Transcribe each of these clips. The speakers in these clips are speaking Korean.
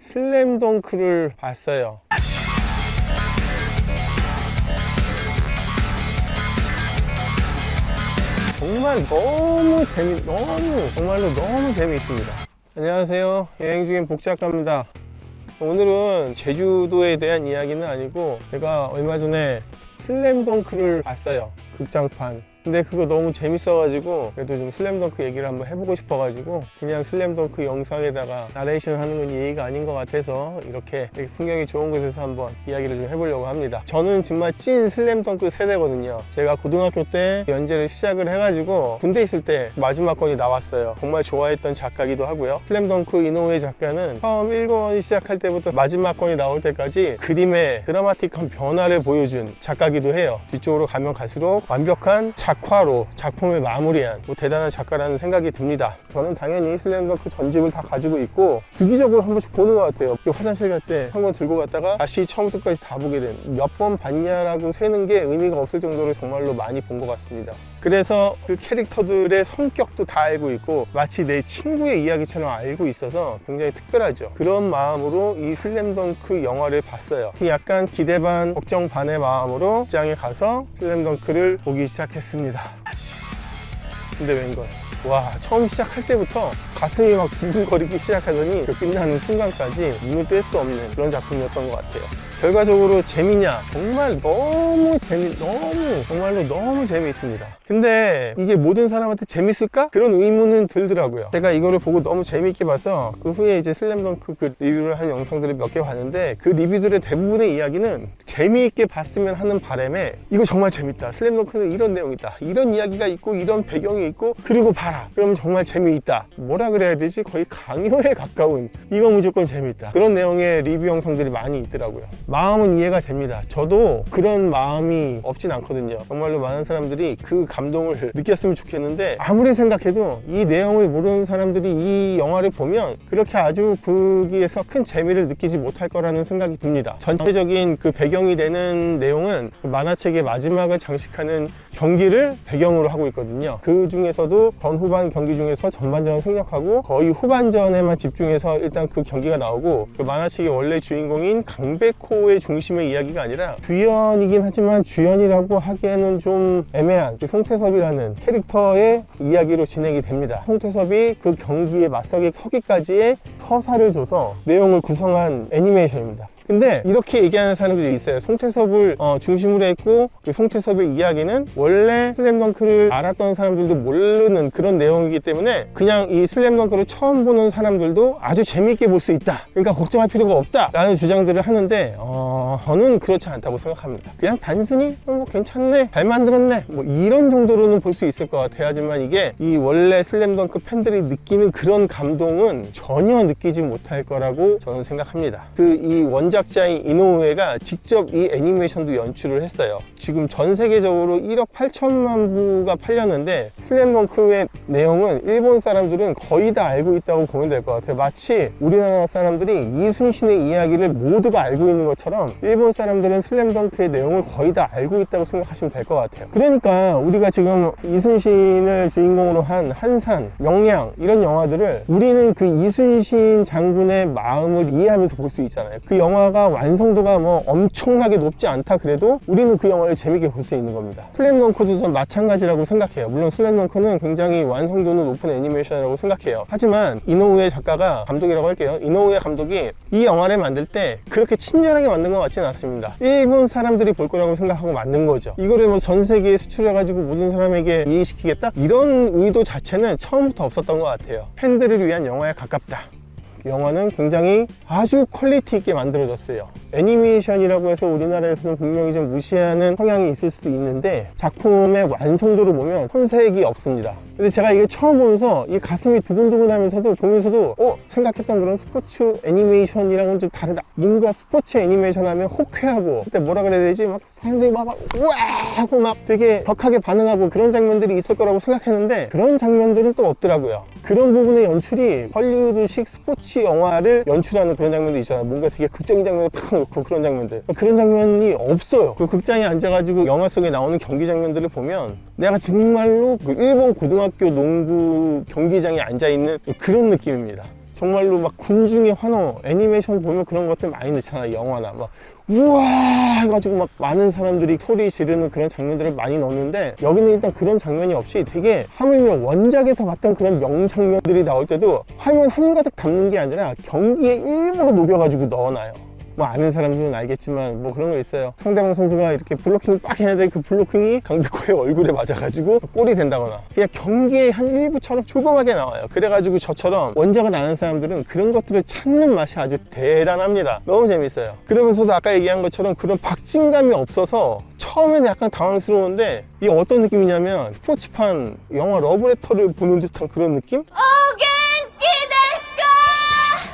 슬램덩크를 봤어요. 정말 정말로 너무 재미있습니다. 안녕하세요, 여행 중인 복작가입니다. 오늘은 제주도에 대한 이야기는 아니고, 제가 얼마 전에 슬램덩크를 봤어요, 극장판. 근데 그거 너무 재밌어가지고 그래도 좀 슬램덩크 얘기를 한번 해보고 싶어가지고, 그냥 슬램덩크 영상에다가 나레이션 하는 건 예의가 아닌 것 같아서 이렇게 풍경이 좋은 곳에서 한번 이야기를 좀 해보려고 합니다. 저는 정말 찐 슬램덩크 세대거든요. 제가 고등학교 때 연재를 시작을 해가지고 군대 있을 때 마지막 권이 나왔어요. 정말 좋아했던 작가기도 하고요. 슬램덩크 이노우에 작가는 처음 1권 시작할 때부터 마지막 권이 나올 때까지 그림의 드라마틱한 변화를 보여준 작가기도 해요. 뒤쪽으로 가면 갈수록 완벽한 작화로 작품을 마무리한 대단한 작가라는 생각이 듭니다. 저는 당연히 슬램덩크 전집을 다 가지고 있고 주기적으로 한 번씩 보는 것 같아요. 화장실 갈 때 한 권 들고 갔다가 다시 처음부터까지 다 보게 된, 몇 번 봤냐라고 세는 게 의미가 없을 정도로 정말로 많이 본 것 같습니다. 그래서 그 캐릭터들의 성격도 다 알고 있고 마치 내 친구의 이야기처럼 알고 있어서 굉장히 특별하죠. 그런 마음으로 이 슬램덩크 영화를 봤어요. 약간 기대 반 걱정 반의 마음으로 극장에 가서 슬램덩크를 보기 시작했습니다. 근데 웬걸, 와, 처음 시작할 때부터 가슴이 막 두근거리기 시작하더니 끝나는 순간까지 눈을 뗄 수 없는 그런 작품이었던 것 같아요. 결과적으로 재미냐? 정말 정말로 너무 재미있습니다. 근데 이게 모든 사람한테 재밌을까? 그런 의문은 들더라고요. 제가 이거를 보고 너무 재미있게 봐서 그 후에 이제 슬램덩크 그 리뷰를 한 영상들을 몇 개 봤는데, 그 리뷰들의 대부분의 이야기는 재미있게 봤으면 하는 바람에 이거 정말 재밌다, 슬램덩크는 이런 내용이다, 이런 이야기가 있고 이런 배경이 있고, 그리고 봐라, 그러면 정말 재미있다, 뭐라 그래야 되지? 거의 강요에 가까운, 이거 무조건 재밌다, 그런 내용의 리뷰 영상들이 많이 있더라고요. 마음은 이해가 됩니다. 저도 그런 마음이 없진 않거든요. 정말로 많은 사람들이 그 감동을 느꼈으면 좋겠는데, 아무리 생각해도 이 내용을 모르는 사람들이 이 영화를 보면 그렇게 아주 거기에서 큰 재미를 느끼지 못할 거라는 생각이 듭니다. 전체적인 그 배경이 되는 내용은 그 만화책의 마지막을 장식하는 경기를 배경으로 하고 있거든요. 그 중에서도 전후반 경기 중에서 전반전을 생략하고 거의 후반전에만 집중해서 일단 그 경기가 나오고, 그 만화책의 원래 주인공인 강백호의 중심의 이야기가 아니라 주연이긴 하지만 주연이라고 하기에는 좀 애매한 그 송태섭이라는 캐릭터의 이야기로 진행이 됩니다. 송태섭이 그 경기에 맞서기 서기까지의 서사를 줘서 내용을 구성한 애니메이션입니다. 근데 이렇게 얘기하는 사람들이 있어요. 송태섭을 중심으로 했고, 그 송태섭의 이야기는 원래 슬램덩크를 알았던 사람들도 모르는 그런 내용이기 때문에 그냥 이 슬램덩크를 처음 보는 사람들도 아주 재미있게 볼 수 있다, 그러니까 걱정할 필요가 없다 라는 주장들을 하는데, 저는 그렇지 않다고 생각합니다. 그냥 단순히 뭐 괜찮네, 잘 만들었네, 뭐 이런 정도로는 볼 수 있을 것 같아요. 하지만 이게 이 원래 슬램덩크 팬들이 느끼는 그런 감동은 전혀 느끼지 못할 거라고 저는 생각합니다. 이 원작자인 이노우에가 직접 이 애니메이션도 연출을 했어요. 지금 전 세계적으로 1억 8천만 부가 팔렸는데, 슬램덩크의 내용은 일본 사람들은 거의 다 알고 있다고 보면 될 것 같아요. 마치 우리나라 사람들이 이순신의 이야기를 모두가 알고 있는 것처럼 일본 사람들은 슬램덩크의 내용을 거의 다 알고 있다고 생각하시면 될 것 같아요. 그러니까 우리가 지금 이순신을 주인공으로 한 한산, 명량 이런 영화들을 우리는 그 이순신 장군의 마음을 이해하면서 볼 수 있잖아요. 그 영화가 완성도가 뭐 엄청나게 높지 않다 그래도 우리는 그 영화를 재밌게 볼 수 있는 겁니다. 슬램덩크도 전 마찬가지라고 생각해요. 물론 슬램덩크는 굉장히 완성도는 높은 애니메이션이라고 생각해요. 하지만 이노우에 작가가, 감독이라고 할게요, 이노우에 감독이 이 영화를 만들 때 그렇게 친절하게 만든 것 같지는 않습니다. 일본 사람들이 볼 거라고 생각하고 만든 거죠. 이거를 뭐 전 세계에 수출해가지고 모든 사람에게 이해시키겠다, 이런 의도 자체는 처음부터 없었던 것 같아요. 팬들을 위한 영화에 가깝다. 영화는 굉장히 아주 퀄리티 있게 만들어졌어요. 애니메이션이라고 해서 우리나라에서는 분명히 좀 무시하는 성향이 있을 수도 있는데, 작품의 완성도를 보면 손색이 없습니다. 근데 제가 이게 처음 보면서 이 가슴이 두근두근 하면서도 보면서도 생각했던 그런 스포츠 애니메이션이랑은 좀 다르다. 뭔가 스포츠 애니메이션 하면 호쾌하고, 그때 뭐라 그래야 되지? 막 사람들이 막 우와 하고 막 되게 격하게 반응하고 그런 장면들이 있을 거라고 생각했는데, 그런 장면들은 또 없더라고요. 그런 부분의 연출이 헐리우드식 스포츠 영화를 연출하는 그런 장면도 있잖아요. 뭔가 되게 극적인 장면을 팍 놓고 그런 장면들, 그런 장면이 없어요. 그 극장에 앉아가지고 영화 속에 나오는 경기 장면들을 보면 내가 정말로 그 일본 고등학교 농구 경기장에 앉아있는 그런 느낌입니다. 정말로 막 군중의 환호, 애니메이션 보면 그런 것들 많이 넣잖아. 영화나 막 우와 해가지고 막 많은 사람들이 소리 지르는 그런 장면들을 많이 넣는데, 여기는 일단 그런 장면이 없이 되게 하물며 원작에서 봤던 그런 명장면들이 나올 때도 화면 한가득 담는 게 아니라 경기에 일부러 녹여가지고 넣어놔요. 뭐 아는 사람들은 알겠지만 뭐 그런 거 있어요. 상대방 선수가 이렇게 블로킹을 빡 했는데 그 블로킹이 강백호의 얼굴에 맞아가지고 골이 된다거나, 그냥 경기의 한 일부처럼 조그맣게 나와요. 그래가지고 저처럼 원작을 아는 사람들은 그런 것들을 찾는 맛이 아주 대단합니다. 너무 재밌어요. 그러면서도 아까 얘기한 것처럼 그런 박진감이 없어서 처음에는 약간 당황스러운데, 이게 어떤 느낌이냐면 스포츠판 영화 러브레터를 보는 듯한 그런 느낌?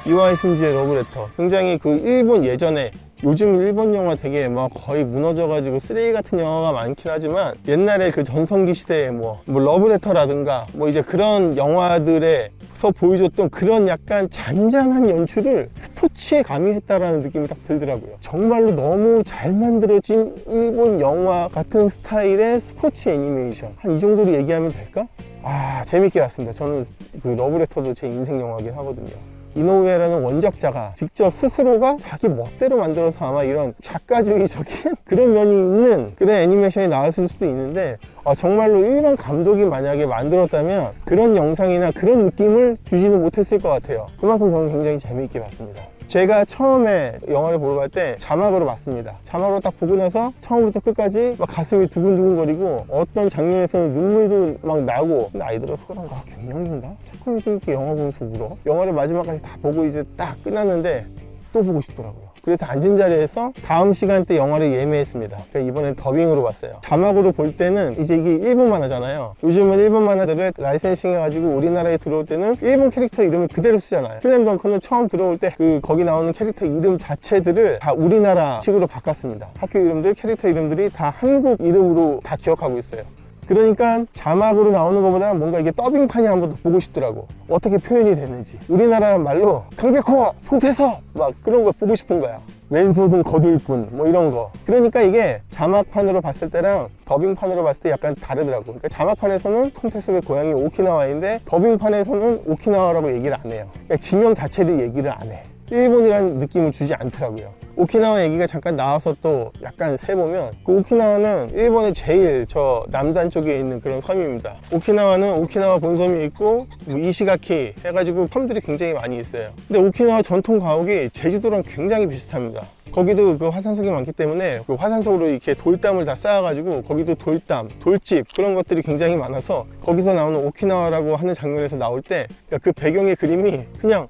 이와이 순지의 러브레터, 굉장히 그 일본 예전에, 요즘 일본 영화 되게 막 거의 무너져가지고 쓰레기 같은 영화가 많긴 하지만, 옛날에 그 전성기 시대에 뭐 러브레터라든가 뭐 이제 그런 영화들에서 보여줬던 그런 약간 잔잔한 연출을 스포츠에 가미했다라는 느낌이 딱 들더라고요. 정말로 너무 잘 만들어진 일본 영화 같은 스타일의 스포츠 애니메이션, 한 이 정도로 얘기하면 될까? 아, 재밌게 봤습니다. 저는 그 러브레터도 제 인생 영화긴 하거든요. 이노우에라는 원작자가 직접 스스로가 자기 멋대로 만들어서 아마 이런 작가주의적인 그런 면이 있는 그런 애니메이션이 나왔을 수도 있는데, 정말로 일반 감독이 만약에 만들었다면 그런 영상이나 그런 느낌을 주지는 못했을 것 같아요. 그만큼 저는 굉장히 재미있게 봤습니다. 제가 처음에 영화를 보러 갈 때 자막으로 봤습니다. 자막으로 딱 보고 나서 처음부터 끝까지 막 가슴이 두근두근거리고, 어떤 장면에서는 눈물도 막 나고, 근데 아이들은 소란가 갱년기인가? 자꾸 요즘 이렇게 영화 보면서 울어. 영화를 마지막까지 다 보고 이제 딱 끝났는데 또 보고 싶더라고요. 그래서 앉은 자리에서 다음 시간대 영화를 예매했습니다. 그러니까 이번엔 더빙으로 봤어요. 자막으로 볼 때는 이제 이게 일본 만화잖아요. 요즘은 일본 만화들을 라이센싱 해가지고 우리나라에 들어올 때는 일본 캐릭터 이름을 그대로 쓰잖아요. 슬램덩크는 처음 들어올 때 거기 나오는 캐릭터 이름 자체들을 다 우리나라식으로 바꿨습니다. 학교 이름들, 캐릭터 이름들이 다 한국 이름으로 다 기억하고 있어요. 그러니까 자막으로 나오는 것보다 뭔가 이게 더빙판이 한번 더 보고 싶더라고. 어떻게 표현이 되는지. 우리나라 말로 강백호, 송태섭 막 그런 거 보고 싶은 거야. 왼손은 거들뿐 뭐 이런 거. 그러니까 이게 자막판으로 봤을 때랑 더빙판으로 봤을 때 약간 다르더라고. 그러니까 자막판에서는 송태섭의 고향이 오키나와인데 더빙판에서는 오키나와라고 얘기를 안 해요. 그러니까 지명 자체를 얘기를 안 해. 일본이라는 느낌을 주지 않더라고요. 오키나와 얘기가 잠깐 나와서 또 약간 세보면, 그 오키나와는 일본의 제일 저 남단 쪽에 있는 그런 섬입니다. 오키나와는 오키나와 본섬이 있고 뭐 이시가키 해가지고 섬들이 굉장히 많이 있어요. 근데 오키나와 전통 가옥이 제주도랑 굉장히 비슷합니다. 거기도 그 화산석이 많기 때문에 그 화산석으로 이렇게 돌담을 다 쌓아가지고 거기도 돌담, 돌집 그런 것들이 굉장히 많아서, 거기서 나오는 오키나와라고 하는 장면에서 나올 때 그러니까 그 배경의 그림이 그냥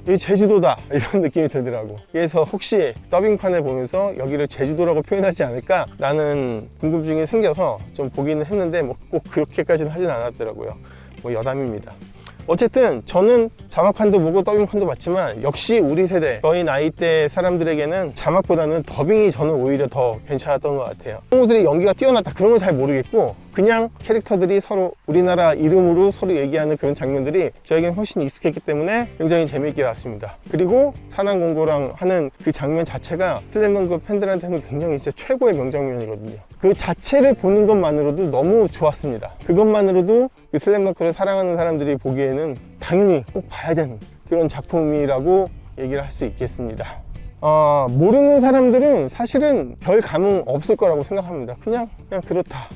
여기 제주도다 이런 느낌이 들더라고. 그래서 혹시 더빙판을 보면서 여기를 제주도라고 표현하지 않을까 라는 궁금증이 생겨서 좀 보기는 했는데 뭐 꼭 그렇게까지는 하진 않았더라고요. 뭐 여담입니다. 어쨌든 저는 자막판도 보고 더빙판도 봤지만, 역시 우리 세대, 저희 나이대 사람들에게는 자막보다는 더빙이 저는 오히려 더 괜찮았던 것 같아요. 성우들의 연기가 뛰어났다 그런 건 잘 모르겠고, 그냥 캐릭터들이 서로 우리나라 이름으로 서로 얘기하는 그런 장면들이 저에겐 훨씬 익숙했기 때문에 굉장히 재미있게 봤습니다. 그리고 산안공고랑 하는 그 장면 자체가 슬램덩크 팬들한테는 굉장히 진짜 최고의 명장면이거든요. 그 자체를 보는 것만으로도 너무 좋았습니다. 그것만으로도 그 슬램덩크를 사랑하는 사람들이 보기에는 당연히 꼭 봐야 되는 그런 작품이라고 얘기를 할 수 있겠습니다. 모르는 사람들은 사실은 별 감흥 없을 거라고 생각합니다. 그냥 그렇다.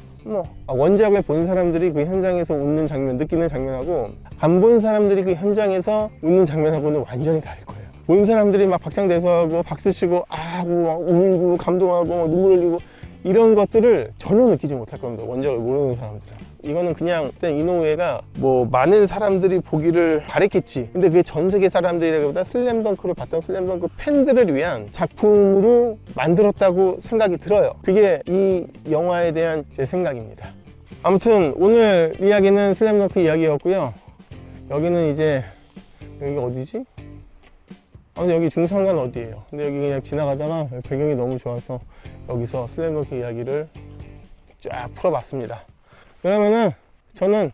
원작을 본 사람들이 그 현장에서 웃는 장면, 느끼는 장면하고 안 본 사람들이 그 현장에서 웃는 장면하고는 완전히 다를 거예요. 본 사람들이 막 박장대소하고 박수치고 아하고 막 울고 감동하고 막 눈물 흘리고 이런 것들을 전혀 느끼지 못할 겁니다. 원작을 모르는 사람들은. 이거는 그냥 이노우에가 뭐 많은 사람들이 보기를 바랬겠지, 근데 그게 전 세계 사람들이라기보다 슬램덩크를 봤던 슬램덩크 팬들을 위한 작품으로 만들었다고 생각이 들어요. 그게 이 영화에 대한 제 생각입니다. 아무튼 오늘 이야기는 슬램덩크 이야기였고요. 여기는 이제 여기가 어디지? 여기 중산간 어디예요. 근데 여기 그냥 지나가다가 배경이 너무 좋아서 여기서 슬램덩크 이야기를 쫙 풀어봤습니다. 그러면은 저는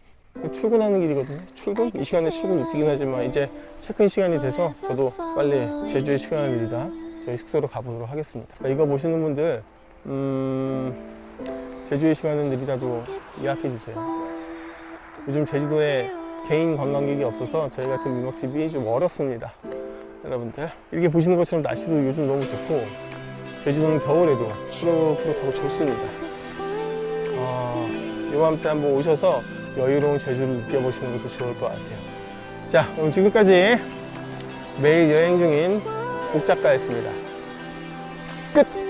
출근하는 길이거든요. 출근? 이 시간에 출근 웃기긴 하지만 이제 출근 시간이 돼서 저도 빨리 제주의 시간을 밀다 저희 숙소로 가보도록 하겠습니다. 이거 보시는 분들 제주의 시간은 느리다도 예약해 주세요. 요즘 제주도에 개인 관광객이 없어서 저희 같은 민박집이 좀 어렵습니다. 여러분들 이렇게 보시는 것처럼 날씨도 요즘 너무 좋고 제주도는 겨울에도 푸릇푸릇하고 좋습니다. 요맘때 한번 오셔서 여유로운 제주를 느껴보시는 것도 좋을 것 같아요. 자, 그럼 지금까지 매일 여행 중인 옥작가였습니다. 끝!